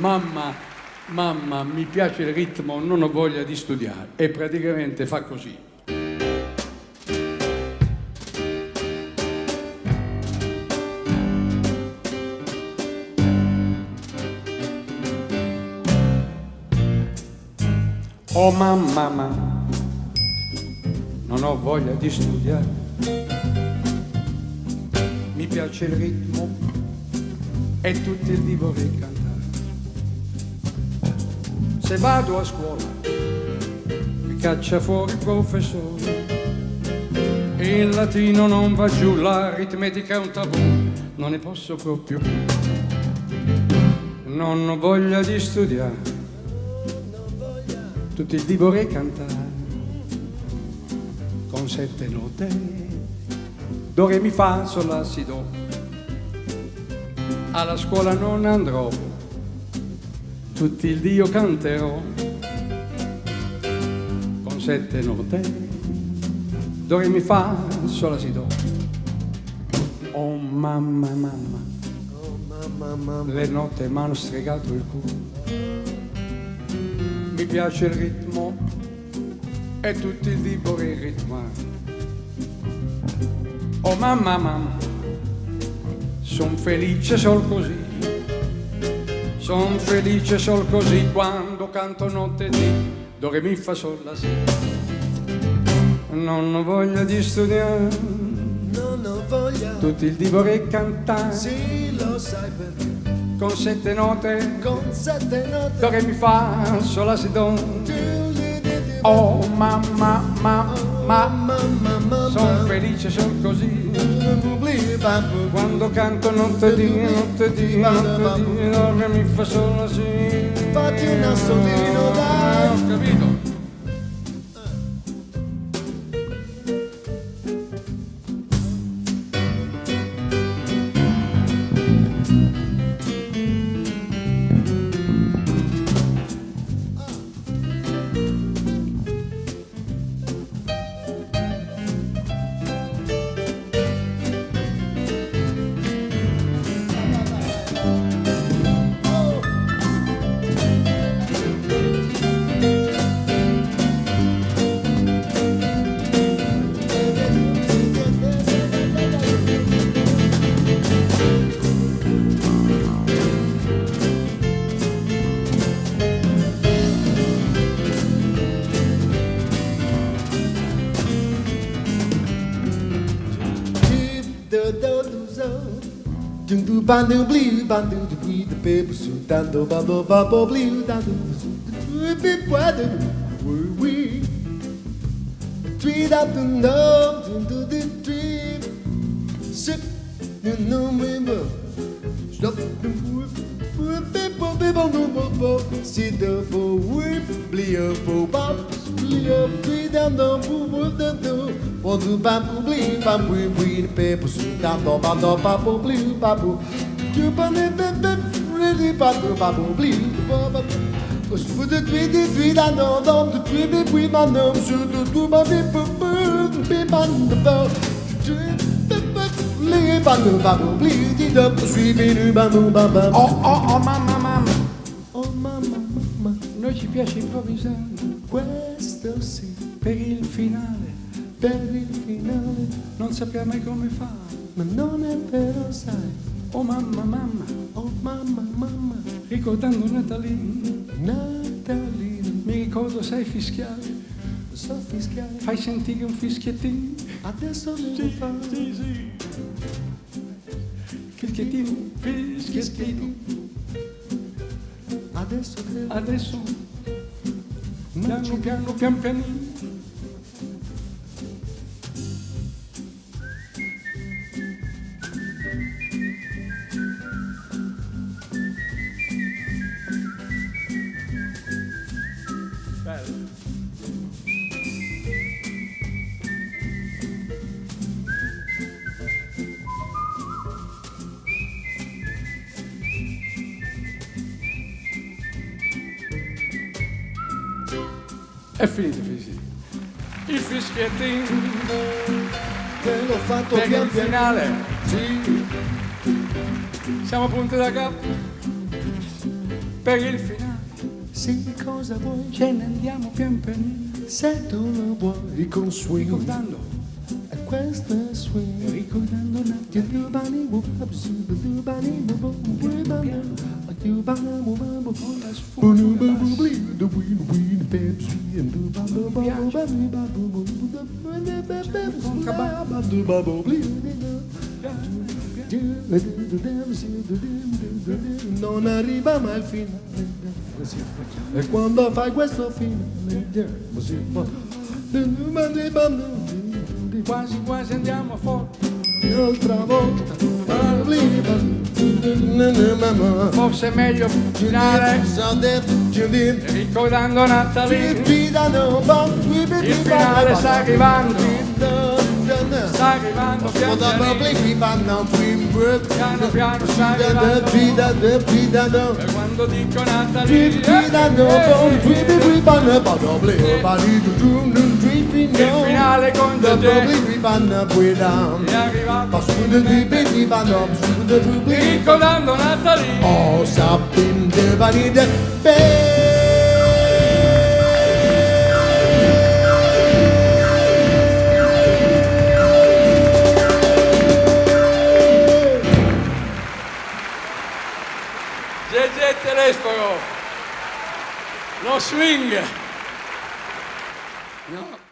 mamma, mi piace il ritmo, non ho voglia di studiare. E praticamente fa così. Oh mamma, non ho voglia di studiare, mi piace il ritmo e tutti il di vorrei cantare. Se vado a scuola mi caccia fuori il professore, il latino non va giù, l'aritmetica è un tabù, non ne posso proprio più, non ho voglia di studiare, tutti il di vorrei cantare, con 7 note, do, re, mi, fa, sol, la, si, do. Alla scuola non andrò, tutti il Dio canterò, con 7 note, do, re, mi, fa, sol, la, si, do. Oh mamma, le note m'hanno stregato il cuore, mi piace il ritmo e tutti il di vorrei ritmare. Oh mamma, son felice sol così, son felice sol così, quando canto notte di do, re, mi, fa, sol, la, si. Non ho voglia di studiare, non ho voglia, tutti il di vorrei cantare, sì lo sai perché, con 7 note, con 7 note, do, re, mi, fa, sol, la, si, do. Oh mamma, son felice, son così, quando canto notte di, do, re, mi, fa, sol, la, si. fatti un assolino dai. Ho capito. Bandu blue, bandu the blue, the paper suit, dando bubble bubble blue, dando big weather, we tweet up the nose into the tree, sit in the river, stop the wood, people, no, sit up for whip, blear for bop, blear, tweet down the wood, the door, for the bamboo blue, bamboo, the paper suit, dando bubble blue, bamboo. You believe really babu babu blue. Was for the tweet I know them to tweet me with my name should do my people be on the boat. Lay babu babu blue. Did up the sweet babu babu. Oh mamma. Oh mamma. Noi ci piace improvvisare. Questo sì. Per il finale. Non sappiamo mai come fare. Ma non è vero, sai. Oh mamma, oh mamma, ricordando Natalino, mi ricordo sai fischiare, so fischiare, fai sentire un fischiettino, adesso devo fare, sì, fischiettino, adesso, pian pianino. È finito il fischiettino, te l'ho fatto per pian il piano. finale, Sì. siamo punti da capo, per il finale. Sì, cosa vuoi? Ce ne andiamo pian pianino, Se tu lo vuoi con swing, ricordando, e questo è swing. ricordando un attimo con la Non arriva mai al finale, e quando fai questo finale così quasi quasi andiamo fuori. un'altra volta Forse è meglio finale ricordando Nathalie. Il finale sta arrivando pian piano piano sta arrivando. E quando dico Nathalie il finale con te è arrivato ricordando Nathalie. Oh, sappim de vanide Gegè Telesforo, lo swing. No.